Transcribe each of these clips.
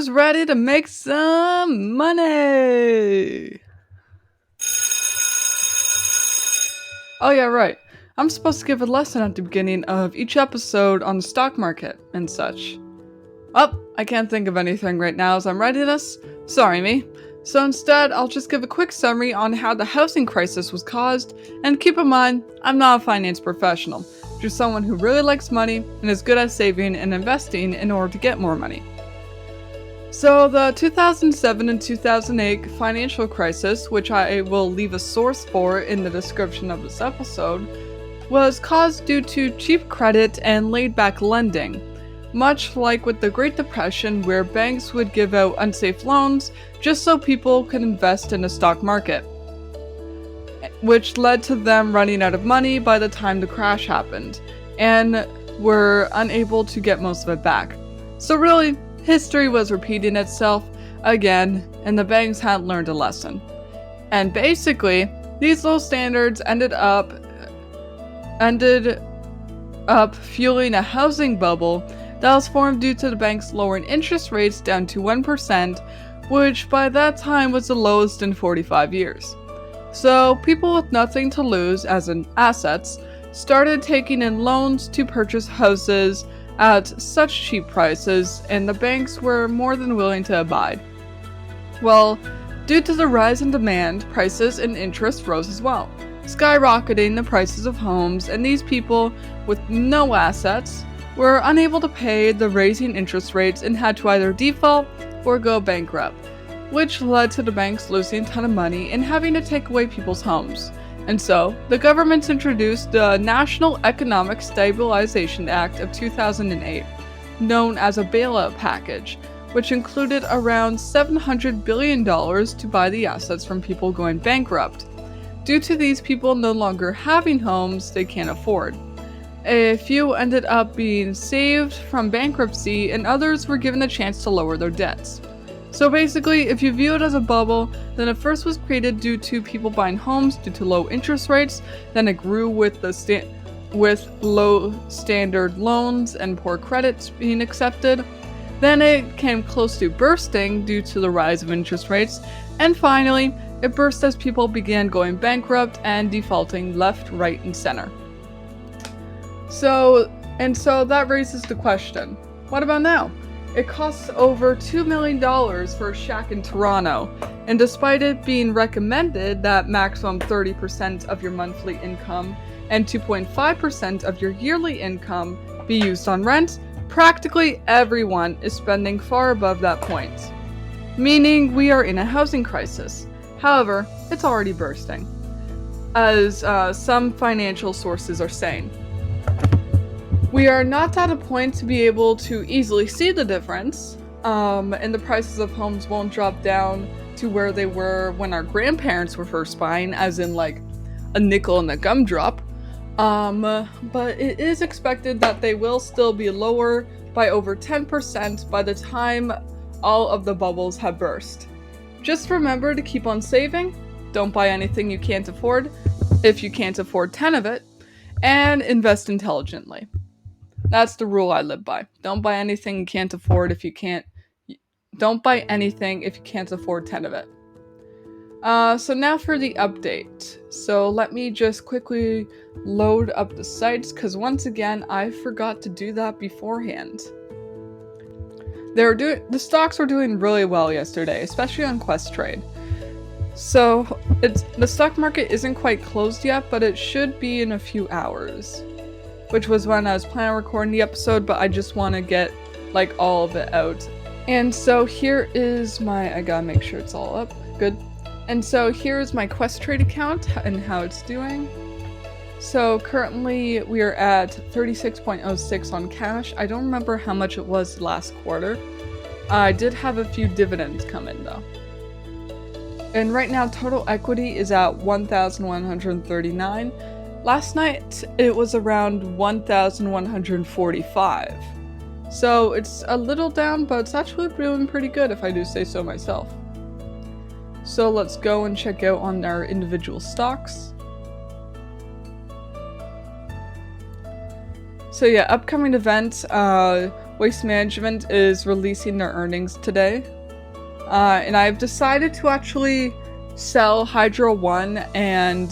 who's ready to make some money? Oh yeah, right. I'm supposed to give a lesson at the beginning of each episode on the stock market and such. Oh, I can't think of anything right now as I'm writing this. Sorry me. So instead, I'll just give a quick summary on how the housing crisis was caused, and keep in mind, I'm not a finance professional, just someone who really likes money and is good at saving and investing in order to get more money. So the 2007 and 2008 financial crisis, which I will leave a source for in the description of this episode, was caused due to cheap credit and laid-back lending, much like with the Great Depression, where banks would give out unsafe loans just so people could invest in the stock market, which led to them running out of money by the time the crash happened, and were unable to get most of it back. So really, history was repeating itself again, and the banks hadn't learned a lesson. And basically, these low standards ended up fueling a housing bubble that was formed due to the banks lowering interest rates down to 1%, which by that time was the lowest in 45 years. So people with nothing to lose, as in assets, started taking in loans to purchase houses at such cheap prices, and the banks were more than willing to abide. Well, due to the rise in demand, prices and interest rose as well, skyrocketing the prices of homes, and these people with no assets were unable to pay the rising interest rates and had to either default or go bankrupt, which led to the banks losing a ton of money and having to take away people's homes. And so, the government introduced the National Economic Stabilization Act of 2008, known as a bailout package, which included around $700 billion to buy the assets from people going bankrupt, due to these people no longer having homes they can't afford. A few ended up being saved from bankruptcy, and others were given a chance to lower their debts. So basically, if you view it as a bubble, then it first was created due to people buying homes due to low interest rates, then it grew with low standard loans and poor credits being accepted, then it came close to bursting due to the rise of interest rates, and finally, it burst as people began going bankrupt and defaulting left, right, and center. So that raises the question, what about now? It costs over $2 million for a shack in Toronto, and despite it being recommended that maximum 30% of your monthly income and 2.5% of your yearly income be used on rent, practically everyone is spending far above that point, meaning we are in a housing crisis. However, it's already bursting, as some financial sources are saying. We are not at a point to be able to easily see the difference, and the prices of homes won't drop down to where they were when our grandparents were first buying, as in like a nickel and a gumdrop. But it is expected that they will still be lower by over 10% by the time all of the bubbles have burst. Just remember to keep on saving, don't buy anything you can't afford, if you can't afford 10 of it, and invest intelligently. That's the rule I live by. Don't buy anything you can't afford if you can't... Don't buy anything if you can't afford 10 of it. So now for the update. So let me just quickly load up the sites, because once again, I forgot to do that beforehand. The stocks were doing really well yesterday, especially on Questrade. So the stock market isn't quite closed yet, but it should be in a few hours, which was when I was planning on recording the episode, but I just want to get like all of it out. And so here is I gotta make sure it's all up. Good. And so here is my Questrade account and how it's doing. So currently we are at 36.06 on cash. I don't remember how much it was last quarter. I did have a few dividends come in though. And right now total equity is at 1,139. Last night it was around 1,145. So it's a little down, but it's actually doing pretty good if I do say so myself. So let's go and check out on our individual stocks. So yeah, upcoming events, Waste Management is releasing their earnings today. And I've decided to actually sell Hydro One and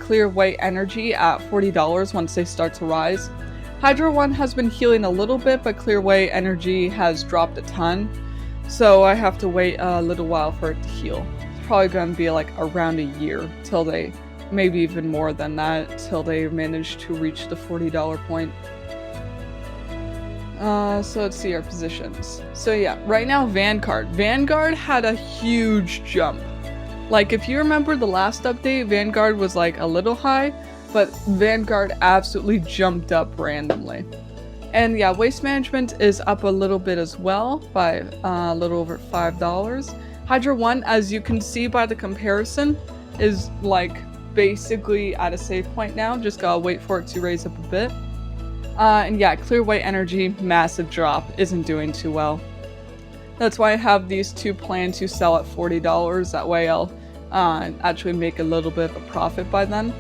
Clear White Energy at $40 once they start to rise. Hydro One has been healing a little bit, but Clear White Energy has dropped a ton. So I have to wait a little while for it to heal. It's probably going to be like around a year till they, maybe even more than that, till they manage to reach the $40 point. So let's see our positions. So yeah, right now Vanguard. Vanguard had a huge jump. Like if you remember the last update, Vanguard was like a little high, but Vanguard absolutely jumped up randomly. And yeah, Waste Management is up a little bit as well by a little over $5. Hydro One, as you can see by the comparison, is like basically at a safe point now. Just gotta wait for it to raise up a bit. And yeah, Clear White Energy, massive drop, isn't doing too well. That's why I have these two planned to sell at $40. That way I'll actually make a little bit of a profit by then.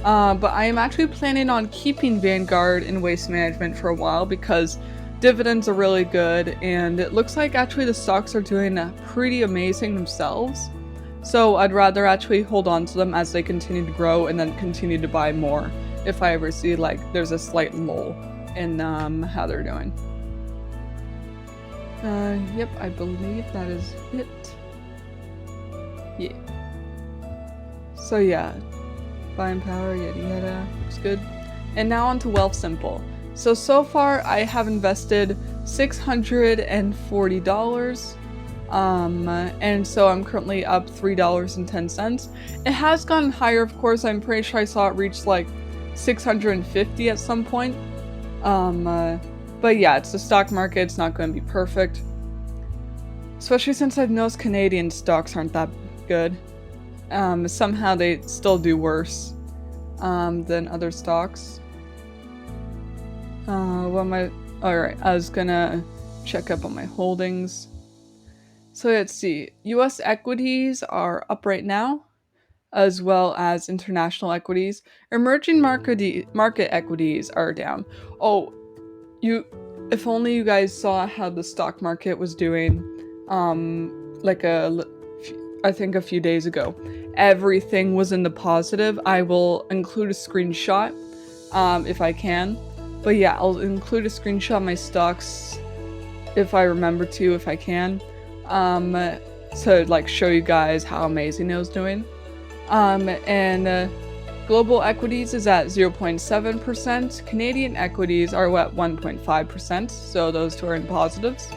But I am actually planning on keeping Vanguard in Waste Management for a while because dividends are really good and it looks like actually the stocks are doing pretty amazing themselves. So I'd rather actually hold on to them as they continue to grow and then continue to buy more if I ever see like there's a slight lull in how they're doing. Yep, I believe that is it. Yeah. So yeah. Buying power, yada yada, looks good. And now on to Wealthsimple. So far I have invested $640. And so I'm currently up $3.10. It has gone higher, of course. I'm pretty sure I saw it reach like 650 at some point. But yeah, it's the stock market, it's not going to be perfect. Especially since I've noticed Canadian stocks aren't that good. Somehow they still do worse than other stocks. Alright, I was gonna check up on my holdings. So let's see, US equities are up right now, as well as international equities. Emerging market equities are down. Oh, if only you guys saw how the stock market was doing, I think a few days ago. Everything was in the positive. I will include a screenshot if I can. But yeah, I'll include a screenshot of my stocks if I remember to, if I can. To like show you guys how amazing it was doing. Global equities is at 0.7%. Canadian equities are at 1.5%, so those two are in positives.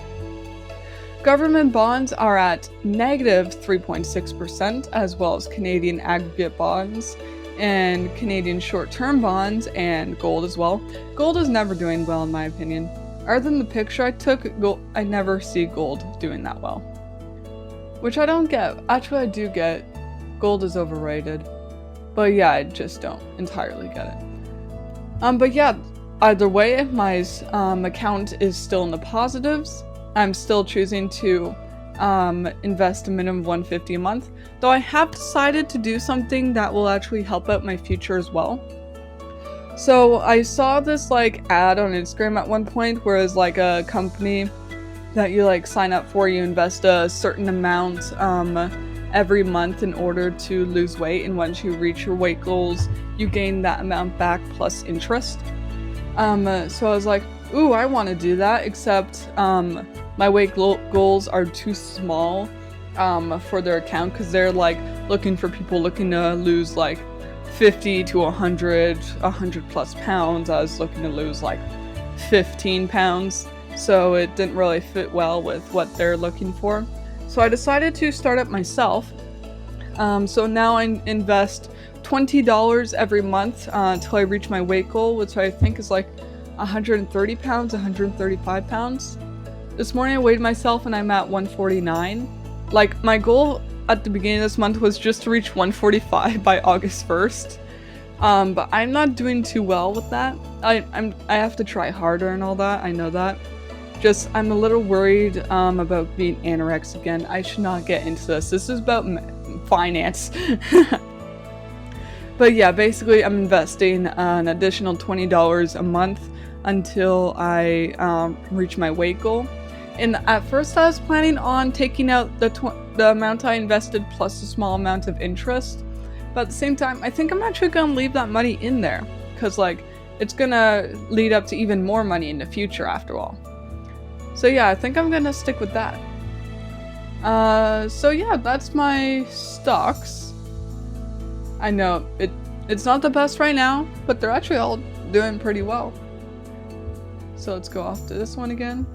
Government bonds are at negative 3.6%, as well as Canadian aggregate bonds and Canadian short-term bonds and gold as well. Gold is never doing well in my opinion. Other than the picture I took, I never see gold doing that well. Which I don't get. Actually, I do get. Gold is overrated. But yeah, I just don't entirely get it. But yeah, either way, my account is still in the positives. I'm still choosing to invest a minimum of $150 a month, though I have decided to do something that will actually help out my future as well. So I saw this like ad on Instagram at one point where it's like a company that you like sign up for, you invest a certain amount every month in order to lose weight, and once you reach your weight goals, you gain that amount back plus interest. So I was like, ooh, I want to do that, except my weight goals are too small for their account, because they're like looking for people looking to lose like 50 to 100 plus pounds. I was looking to lose like 15 pounds, so it didn't really fit well with what they're looking for. So I decided to start it myself. So now I invest $20 every month until I reach my weight goal, which I think is like 130 pounds, 135 pounds. This morning I weighed myself and I'm at 149. Like, my goal at the beginning of this month was just to reach 145 by August 1st. But I'm not doing too well with that. I have to try harder and all that, I know that. Just, I'm a little worried about being anorexic again. I should not get into this. This is about finance. But yeah, basically I'm investing an additional $20 a month until I reach my weight goal. And at first I was planning on taking out the amount I invested plus a small amount of interest. But at the same time, I think I'm actually going to leave that money in there. Because like, it's going to lead up to even more money in the future after all. So yeah, I think I'm going to stick with that. So yeah, that's my stocks. I know, it's not the best right now, but they're actually all doing pretty well. So let's go off to this one again.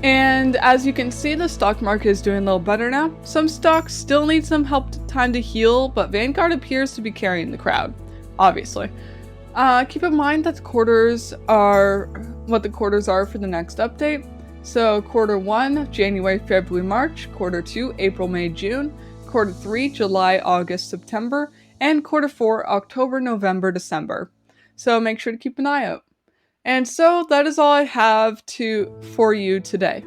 And as you can see, the stock market is doing a little better now. Some stocks still need some time to heal, but Vanguard appears to be carrying the crowd, obviously. Keep in mind that the quarters are what the quarters are for the next update. So quarter 1, January, February, March, quarter 2, April, May, June, quarter 3, July, August, September, and quarter 4, October, November, December. So make sure to keep an eye out. And so that is all I have for you today.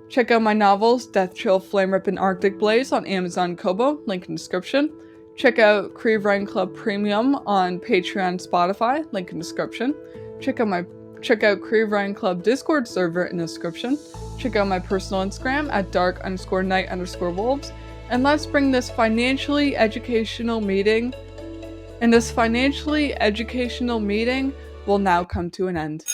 Check out my novels, Death Chill, Flame Rip, and Arctic Blaze on Amazon Kobo, link in description. Check out NaNoWriMo Club Premium on Patreon and Spotify, link in description. Check out NaNoWriMo Club Discord server in the description. Check out my personal Instagram at dark_night_wolves. And let's bring this financially educational meeting will now come to an end.